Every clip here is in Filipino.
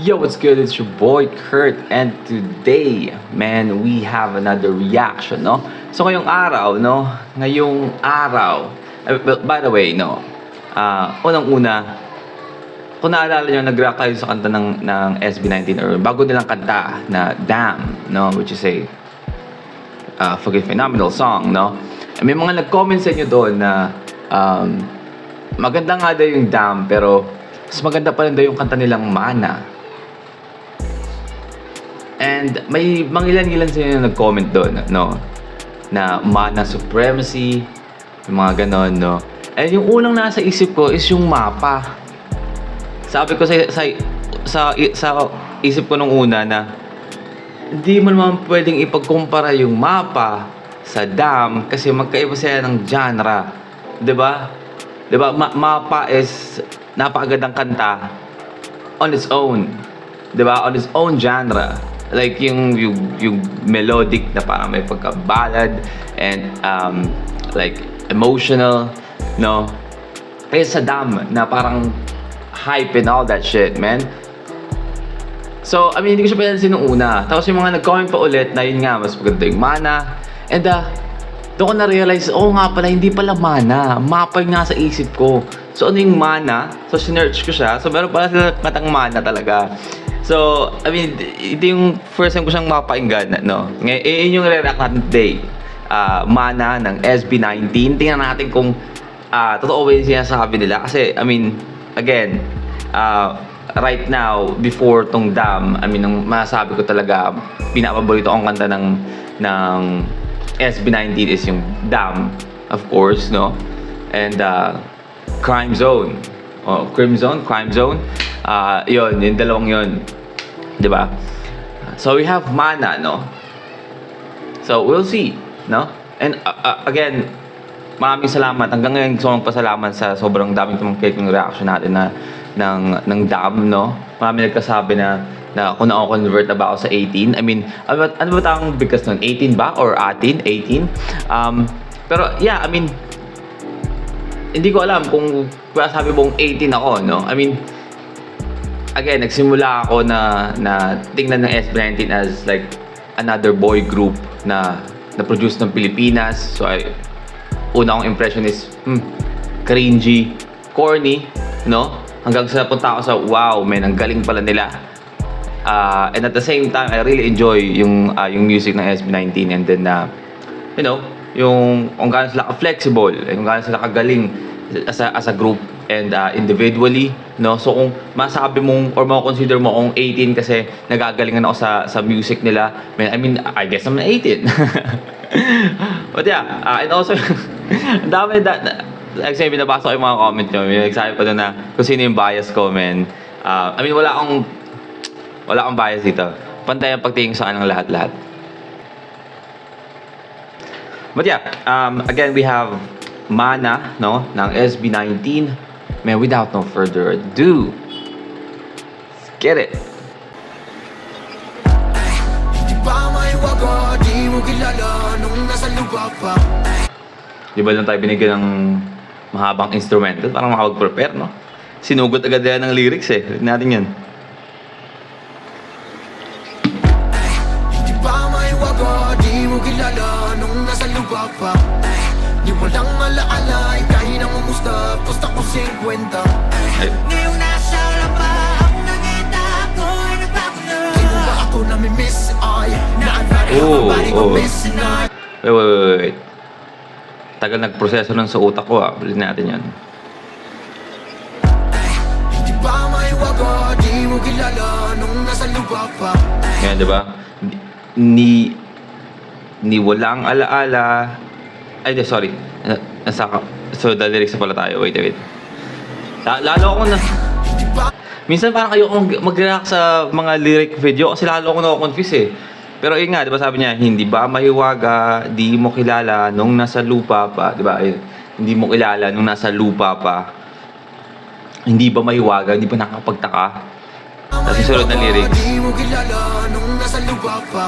Yo, what's good? It's your boy Kurt, and today, man, we have another reaction, no? So ngayong araw, no? By the way, no? Unang-una, kung naalala nyo, nag-react tayo sa kanta ng SB19 or bago nilang kanta na Damn, no? Which is a fucking phenomenal song, no? May mga nag-comment sa inyo doon na maganda nga daw yung Damn, pero mas maganda pa rin daw yung kanta nilang Mana. And may mangilan-ilan sa inyo na nag-comment doon, no? Na Mana Supremacy, yung mga ganon, no? And yung unang nasa isip ko is yung mapa. Sabi ko sa isip ko nung una na hindi mo naman pwedeng ipagkumpara yung mapa sa Damn kasi magkaiba sila ng genre. 'Di ba? 'Di ba? Mapa is napakagandang kanta on its own. 'Di ba? On its own genre. Like yung melodic na parang may pagka-ballad and like emotional, no? Kaya sa Damn na parang hype and all that shit, man. So, I mean, hindi ko siya pinansin nung una. Tapos yung mga nag-comment pa ulit na yun nga, mas maganda yung Mana. And doon ko na-realize, nga pala, hindi pala Mana. Mapa yung nasa isip ko. So, ano yung Mana? So, sinearch ko siya. So, meron pala sila katang Mana talaga. So, I mean, ito yung first time ko siyang mapakinggan, no? Ngayon yung re-react natin today. Mana ng SB19. Tingnan natin kung totoo ba yung sinasabi nila. Kasi, I mean, again, right now, before tong Damn, I mean, ang masasabi ko talaga, pinapaborito akong kanta ng SB19 is yung Damn, of course, no? And Crime Zone. Crime Zone. Yun, yung dalawang yun. Diba? So, we have Mana, no? So, we'll see, no? And again, maraming salamat. Hanggang ngayon gusto kong pasalamat sa sobrang daming tumangkit yung reaction natin ng Damn, no? Maraming nagkasabi na kung na-convert na ba ako sa 18. I mean, ano ba tawang bigkas nun? 18 ba? Or 18? Pero, yeah, I mean, hindi ko alam kung sabi mong 18 ako, no? I mean, again, nagsimula ako na tingnan ng SB19 as like another boy group na produce ng Pilipinas. So, una akong impression is, cringy, corny, no? Hanggang sa punta ako sa, wow, man, ang galing pala nila. And at the same time, I really enjoy yung music ng SB19 and then, you know, yung kung gaano sila ka-flexible, kung gaano sila kagaling as a group and individually, no? So kung masabi mong or ma-consider mo kung 18 kasi nagagalingan ako sa music nila, I mean, I guess I'm 18. But yeah, and also, ang dami actually, binabasa ko yung mga comment nyo. May nagsabi pa doon na kung sino yung bias ko, man. I mean, wala akong bias dito. Pantay ang pagtingin sa kanang lahat-lahat. But yeah, again, we have Mana, no, ng SB19. Man, without no further ado, let's get it. Di ba lang tayo binigyan ng mahabang instrumental? Parang makapag-prepare, no? Sinugot agad yan ng lyrics, eh. Tignan natin yan. Di ba may waga, di mo kilala nung nasa lupa pa. Di walang alaala, kahit ang umusta, basta ko 50. Ngayong nasa lapa, ang nakita ko ay nagbago. Di mo ba ako namimiss, ay naalala ang body ko miss na. Wait. Tagal nagproseso nun sa utak ko, Ulitin natin yan. Di ba may waga, di mo kilala nung nasa lupa pa. Yan, di ba? Ni walang alaala. Ay, sorry. So, the lyrics na pala tayo. Wait. Lalo ako na... Minsan parang ayokong mag-react sa mga lyric video kasi lalo ako na-confuse, eh. Pero yun nga, di ba sabi niya, hindi ba mahiwaga, di mo kilala nung nasa lupa pa, di ba? Hindi mo kilala nung nasa lupa pa. Hindi ba mahiwaga, hindi ba nakakapagtaka? Tapos yung sunod na lyrics. Di mo kilala nung nasa lupa pa.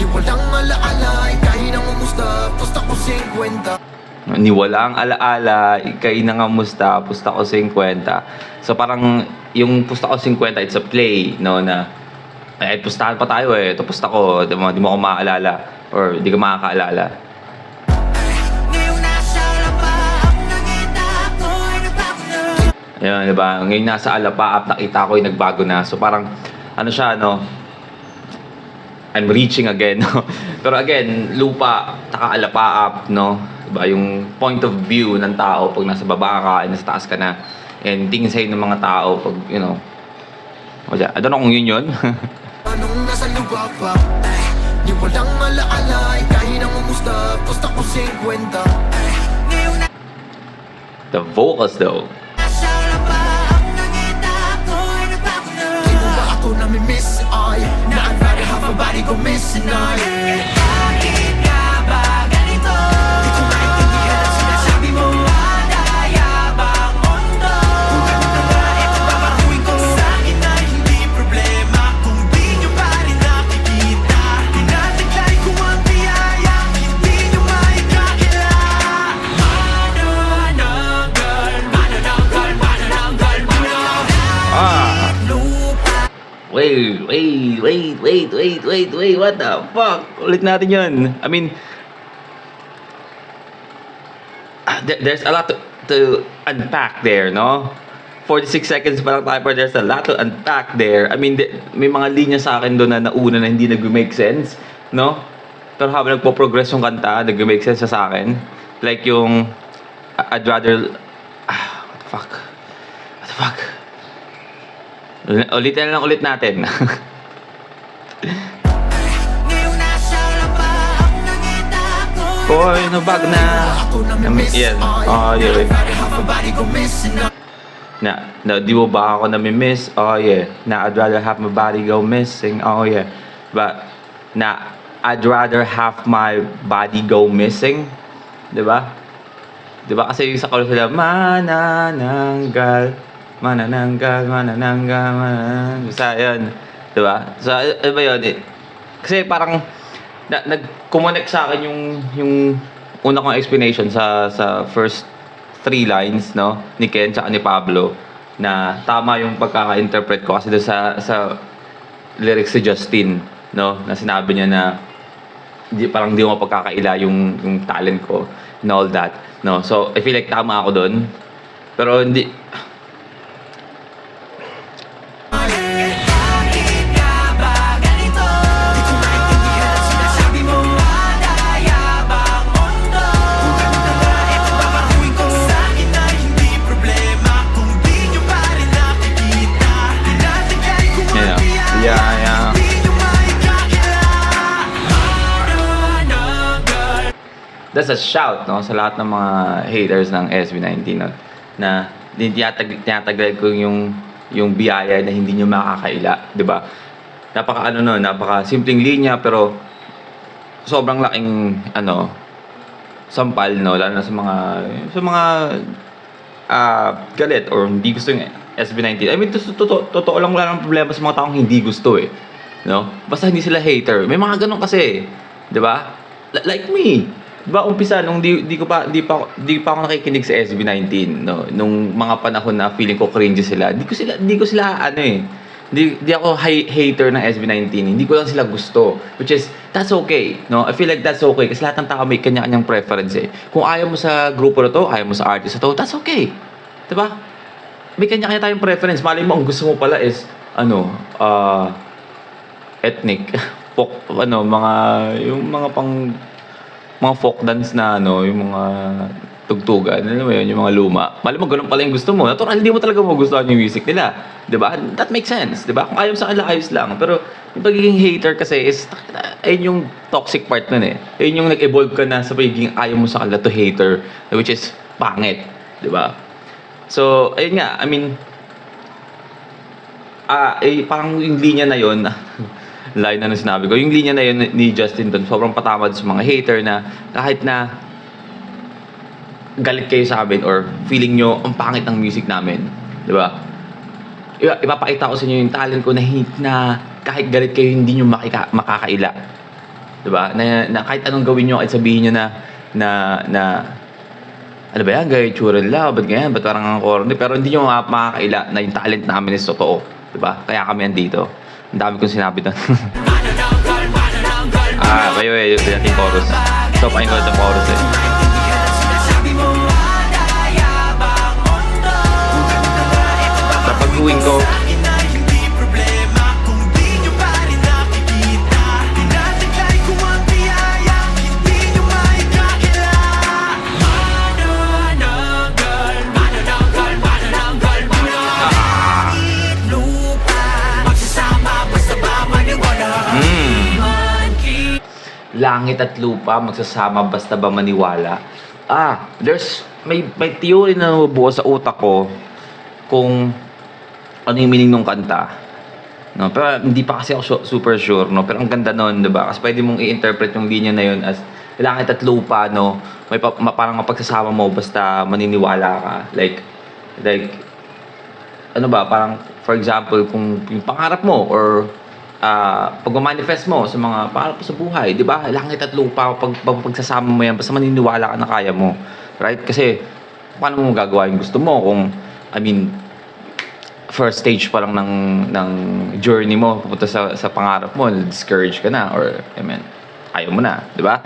Di walang alaala, kahit ang umusta, basta ko 50. Ni walang alaala, ikay na nga musta, pusta ko 50. So parang yung pusta ko 50, it's a play, no, na pustahan pa tayo ito pusta ko, di mo ako maaalala or di ka makakaalala. Ngayong nasa lapaap, nakita ko'y nagbago na. Ayun, di ba? Ngayon nasa alapaap, nakita ko yung nagbago na. So parang, ano siya, no? I'm reaching again, no? Pero again, lupa, taka alapaap, no? Diba? Yung point of view ng tao pag nasa baba ka, nasa taas ka na. And tingin sa'yo ng mga tao pag, you know, I don't know kung yun. Anong nasa lupa pa? Di walang alaala, ikay na umusta, pusta ko 50. Ngayong The vocals though. nasa lapaap, nakita ko'y nagbago na. Di mo ba ako namimiss, ay na I'd rather have a body go missing, ay bakit nga ba ganito? Di ko maintindihan ang sinasabi mo. Madayabang mundo. Kung ganun na nga, eto babaguhin ko. Sa akin ay hindi problema kung di nyo pa rin nakikita. Tinataglay ko ang biyayang hindi nyo maikakila. Manananggal, manananggal, manananggal, manananggal. Ah! Lupa. Wait, what the fuck? Ulit natin yun. I mean, there's a lot to unpack there, no? 46 seconds pa lang tayo, pero there's a lot to unpack there. I mean, may mga linya sa akin doon na nauna na hindi nag-make sense, no? Pero habang nagpo-progress yung kanta, nag-make sense siya sa akin. Like yung, I'd rather, what the fuck? What the fuck? Ulitin lang ulit natin. Ngayong nasa lapaap, nakita ko'y Boy, nabag na. Yan. Oh, yeah. Na, di mo ba ako nami-miss? Oh, yeah. Na, I'd rather have my body go missing. Oh, yeah. But, na, I'd rather have my body go missing. Diba? Diba kasi yung sa chorus sila, manananggal, manananggal, manananggal, manananggal. Basta yun. Diba? So, ano ba yun? Kasi parang, nag-connect sa akin yung una kong explanation sa first 3 lines, no, ni Ken tsaka ni Pablo, na tama yung pagkaka-interpret ko kasi doon sa lyrics si Justin, no, na sinabi niya na parang di mo pagkakaila yung talent ko and all that, no. So I feel like tama ako doon, pero hindi. Bakit nga ba ganito? Di ko maintindihan ang sinasabi mo. Madayabang mundo. Kung ganun na nga, eto babaguhin ko. Sa akin ay hindi problema kung di nyo pa rin nakikita. Tinataglay ko ang Yeah. biyaya, Yeah. hindi nyo maikakila. Manananggal. That's a shout, no, sa lahat ng mga haters ng SB19, no, na tinataglay ko yung biyaya na hindi nyo makakaila, di ba? Napaka napaka simpleng linya pero sobrang laking sampal, no, lalo na sa mga galit or hindi gusto yung SB19. I mean, totoo lang, wala nang problema sa mga taong hindi gusto no? Basta hindi sila hater. May mga ganun kasi, di ba? Like me. Diba, umpisa nung di pa ako nakikinig sa SB19, no, nung mga panahon na feeling ko cringe sila. Di ko sila di ako hater ng SB19. Hindi ko lang sila gusto, which is that's okay, no. I feel like that's okay kasi lahat ng tao may kanya-kanyang preference Kung ayaw mo sa grupo na to, ayaw mo sa artist na to, that's okay. Diba? May kanya-kanya tayong preference. Malay mo ang gusto mo pala is ethnic, mga folk dance na yung mga tugtugan, alam mo yun, yung mga luma. Mali mo, ganun pala yung gusto mo. Natural, hindi mo talaga magustuhan yung music nila. Diba? That makes sense. Diba? Kung ayaw sa kanila, ayos lang. Pero yung pagiging hater kasi is, ayun yung toxic part nun Ayun yung nag-evolve ka na sa pagiging ayaw mo sa kanila to hater, which is pangit. Diba? So, ayun nga, I mean, parang yung linya na yun, line na sinabi ko, yung linya na yun ni Justin doon, sobrang patamad sa mga hater na kahit na galit kayo sa amin or feeling nyo ang pangit ng music namin, di ba? Ipapakita ko sa inyo yung talent ko na kahit galit kayo hindi nyo makakaila, di ba? Na kahit anong gawin nyo, kahit sabihin nyo na ano ba yan, gaya itsura nila, ba't ganyan, ba't parang ang corny, pero hindi nyo makakaila na yung talent namin is totoo, diba? Kaya kami andito. Ang dami kong sinabi doon. Kayo yung ating chorus. So, pahin ko itong chorus eh. Sa pag-uwing ko, langit at lupa magsasama basta ba maniwala. May theory na nabubuo sa utak ko kung ano yung meaning ng kanta. No, pero hindi pa kasi ako super sure, no. Pero ang ganda noon, 'di ba? Kasi pwede mong i-interpret yung linya na 'yon as langit at lupa, no. Parang mapagsasama mo basta maniniwala ka. Like ano ba, parang for example, kung yung pangarap mo or pag-manifest mo sa mga pangarap mo sa buhay, di ba? Langit at lupa, pagsasama mo yan, basta maniniwala ka na kaya mo. Right? Kasi, paano mo gagawa yung gusto mo kung, first stage pa lang ng journey mo, pupunta sa pangarap mo, discourage ka na, or, ayaw mo na, di ba?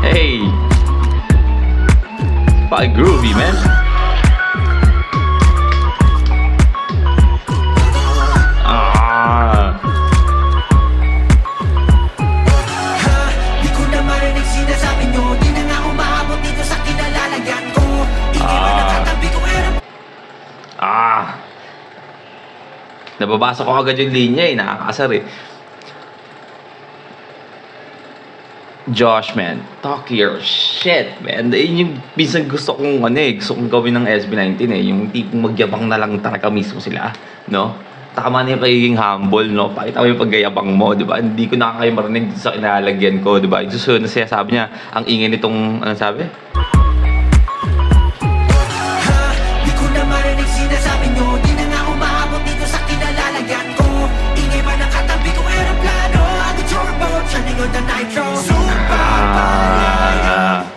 Hey! Fucking groovy, man! Di ko na marinig sinasabi nyo, di na nga umabot dito sa kinalalagyan ko. Hindi ba nakatabi ko Nababasa ko agad yung linya eh, nakakasar eh. Josh, man, talk your shit, man. Yun yung minsan gusto kong gusto kong gawin ng SB19 eh, yung tipong magyabang na lang talaga mismo sila, no? Tama na yung pagiging humble, no? Pakita mo yung paggayabang mo, di ba? Hindi ko nakakaya marinig sa kinalalagyan ko, di ba? Yung susunod na sinasabi niya, ang ingay nitong, ano sabi? Di ko na marinig sinasabi nyo, di na nga umabot dito sa kinalalagyan ko. Ingay ba nakatabi ko aeroplano, ako turbo, turning on the nitro.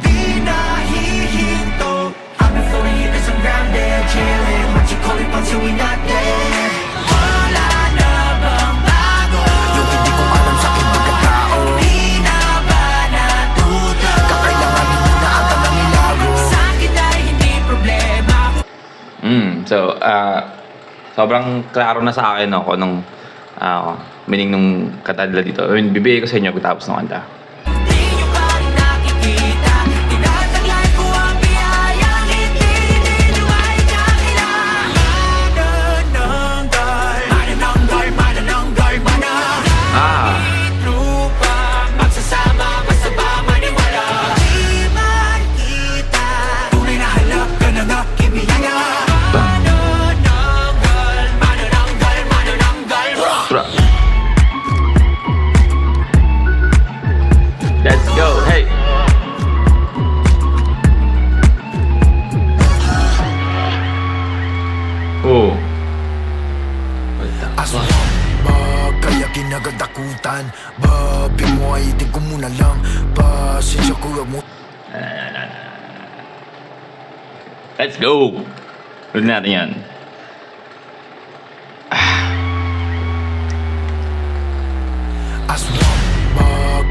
Di nahihinto, I've been floating here as I'm grounded, chilling, what you call it, once we not dead. Wala na bang bago? Yung hindi ko alam sa aking pagkatao. Di na ba natuto? Kakailanganin mo na ang tanang ilago. Sa akin ay hindi problema. So, sobrang klaro na sa akin ako nung meaning nung kanta nila dito. Bibigay ko sa inyo pagkatapos ng kanta. Let's go, hey! Oh. Aswang ba kaya kinagadakutan? Babi mo ay itig ko muna lang. Pasensya ko mo. Let's go! Ulit natin yan. Aswang ba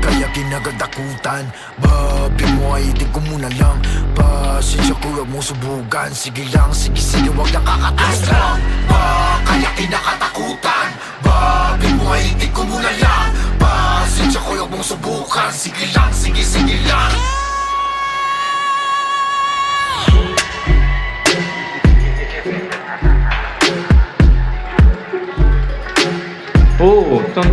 kaya kinagadakutan? Babi mo ay itig ko muna lang. Pasensya ko mo subukan. Sige lang, sige wag nakakatas lang. Ba kaya kinakatakutan? Babi mo ay itig ko muna lang. Pasensya ko mong subukan. Sige lang, sige lang. Oh, ton.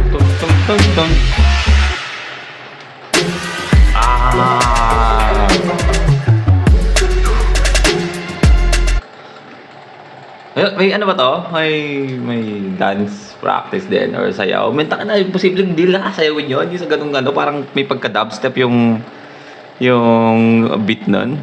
May ano ba to? May dance practice din or sayaw. Minta ka na, posibleng hindi lang kasayawin yun. Hindi sa ganung ano, parang may pagka-dubstep yung beat nun.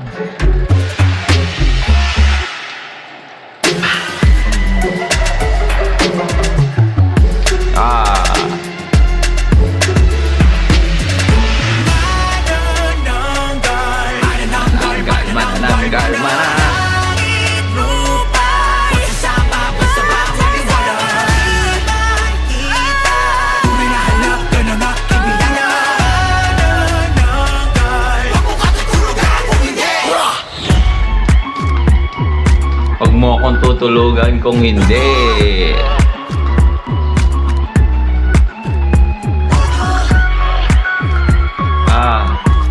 akong tutulugan kung hindi.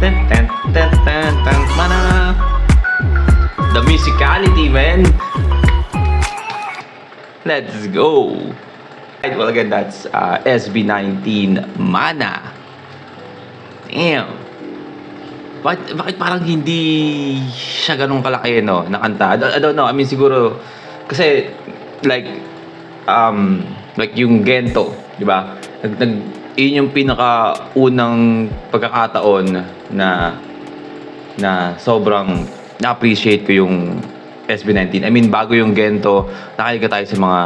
Ten, ten, ten, ten, ten, mana. The musicality, man. Let's go. Right, well, again, that's SB19 Mana. Damn. Bakit parang hindi siya ganun kalaki, no, na kanta? I don't know. I mean, siguro, kasi, like yung Gento, di ba? Yun yung pinaka-unang pagkakataon na sobrang na-appreciate ko yung SB19. I mean, bago yung Gento, nakaliga tayo sa mga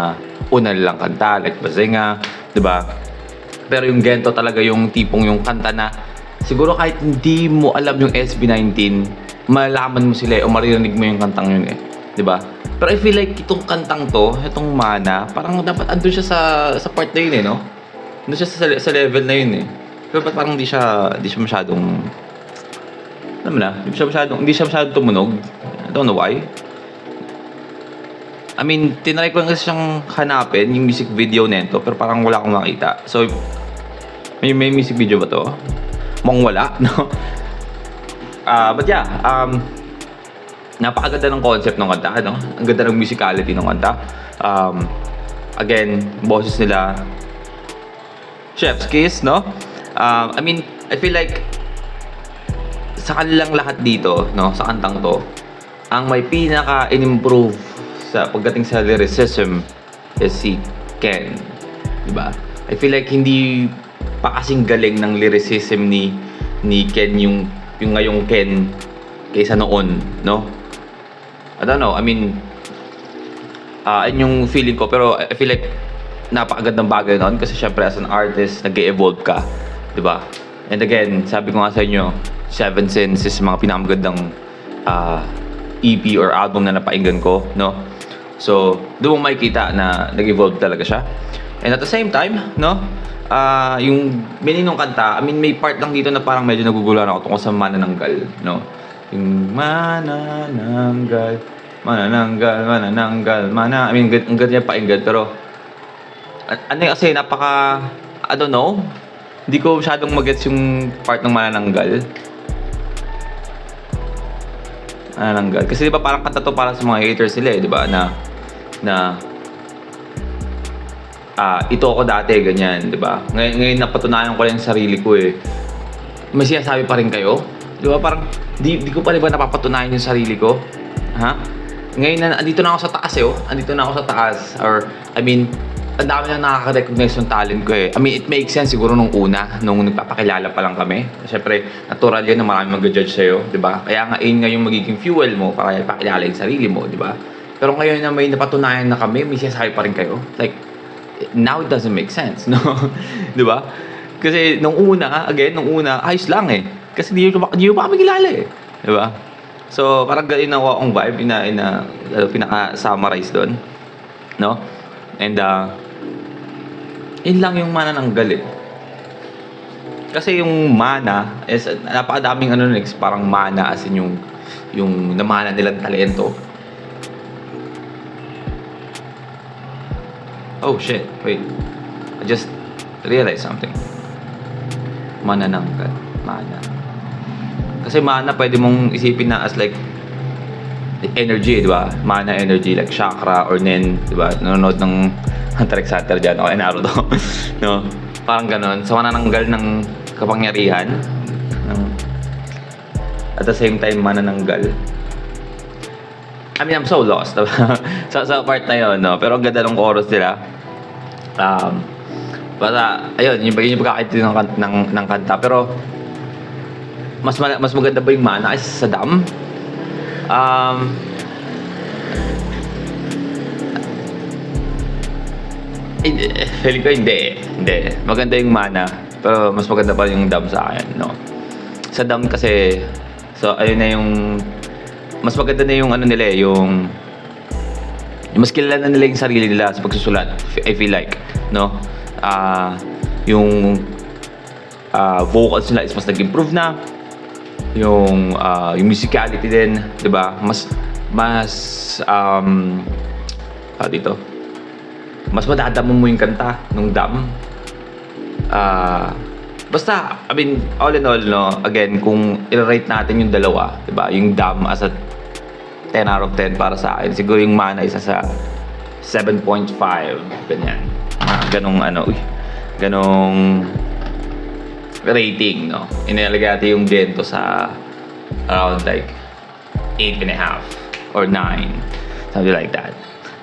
una nilang kanta, like Bazinga, di ba? Pero yung Gento talaga yung tipong yung kanta na siguro kahit hindi mo alam yung SB19, malalaman mo sila o maririnig mo yung kantang yun eh. Di ba? Pero I feel like itong kantang to, itong Mana, parang dapat andun siya sa part na yun eh, no? Andun siya sa level na yun eh. Pero ba't parang hindi siya masyadong, alam mo na, hindi siya masyadong tumunog. I don't know why. I mean, tinry ko lang kasi siyang hanapin, yung music video nito, pero parang wala akong makita. So, may music video ba to? Mukhang wala, no? But yeah, napakaganda ng concept ng kanta, no? Ang ganda ng musicality ng kanta. Again, boses nila, chef's kiss, no? I mean, I feel like sa kanilang lahat dito, no, sa kantang to, ang may pinaka-improve sa pagdating sa lyricism is si Ken, diba? I feel like hindi pa kasing galing ng lyricism ni Ken yung ngayong Ken kaysa noon, no? I don't know, I mean, yun yung feeling ko, pero I feel like napakagandang bagay noon kasi syempre as an artist, nag-evolve ka, diba? And again, sabi ko nga sa inyo, Seven Sins is mga pinakamagandang EP or album na napainggan ko, no? So, doon mo makikita na nag-evolve talaga siya. And at the same time, no? Yung meaning ng kanta, I mean, may part lang dito na parang medyo naguguluhan ako tungkol sa manananggal, no? Yung manananggal, I mean, ang ganda niya painggan, pero ano kasi, napaka, I don't know, hindi ko masyadong mag-gets yung part ng manananggal. Kasi di ba parang kanta to para sa mga haters nila eh, di ba? Na ito ako dati, ganyan, di ba? Ngayon napatunayan ko lang yung sarili ko eh. May sinasabi pa rin kayo? Di ba? Parang, di ko pa rin ba napapatunayan yung sarili ko? Ha? Ngayon, andito na ako sa taas eh, oh. Andito na ako sa taas. Or, I mean, ang dami na nakaka-recognize yung talent ko eh. I mean, it makes sense siguro nung nagpapakilala pa lang kami. Siyempre, natural yun na marami mag-judge sa'yo, di ba? Kaya nga, yun nga yung magiging fuel mo para ipakilala yung sarili mo, di ba? Pero ngayon na may napatunayan na kami, may sinasabi pa rin kayo. Like, now it doesn't make sense, no? Di ba? Kasi nung una, ayos lang eh. Kasi di nyo pa kami kilala eh. Di ba? So, parang ganun na akong vibe, pinaka-summarize doon. No? And, yun lang yung manananggal eh. Kasi yung mana is napakadaming parang mana as in yung namana nilang talento. Oh shit, wait. I just realized something. Manananggal, mana. Kasi mana pwede mong isipin na as like energy, di ba? Mana energy, like chakra or nen, di ba? Nanonood ng Hunter x Hunter dyan, o Naruto. No? Parang ganon. So, manananggal ng kapangyarihan. At the same time, manananggal. I mean, I'm so lost. Diba? sa part na yun, no? Pero ang ganda ng chorus nila. Basta, ayun, yung pagkakaintindi ng kanta. Pero, mas maganda ba yung mana kaysa sa dam? Feeling ko hindi. Maganda yung mana, pero mas maganda pa yung dam sa akin, no? Sa dam kasi, so ayun na yung mas maganda na yung nila yung mas kilala na nila yung sarili nila sa pagsusulat, I feel like, no? Yung vocals nila is mas nag-improve na. Yung musicality din, 'di ba? Mas dito, mas madadamo mo yung kanta nung Dam. Basta, I mean, all in all, no, again, kung i-rate natin yung dalawa, diba, yung Dam as a 10 out of 10 para sa akin, siguro yung Mana isa sa 7.5, ganyan. Ganong ganong rating, no. Inilagay natin yung Gento sa around like 8.5 or 9, something like that.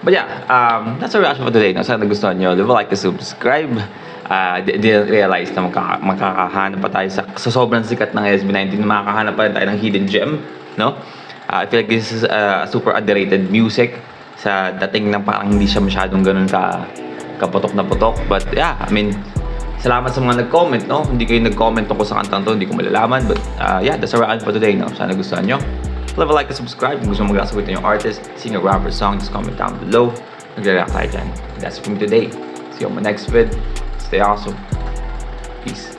But yeah, that's our reaction for today. No? Sana nagustuhan nyo. Leave a like and subscribe. Didn't realize na makakahanap pa tayo sa sobrang sikat ng SB19. Makakahanap pa rin tayo ng hidden gem. No? I feel like this is super underrated music. Sa dating na parang hindi siya masyadong ganun kaputok na putok. But yeah, I mean, salamat sa mga nag-comment. No? Hindi kayo nag-comment tungkol sa kantang to. Hindi ko malalaman. But yeah, that's our reaction for today. No? Sana nagustuhan nyo. Leave a like and subscribe. Kung gusto mo mag-asawitin yung artist, singer, rapper, song, just comment down below. Nag-react tayo dyan. That's it from me today. See you on my next vid. Stay awesome. Peace.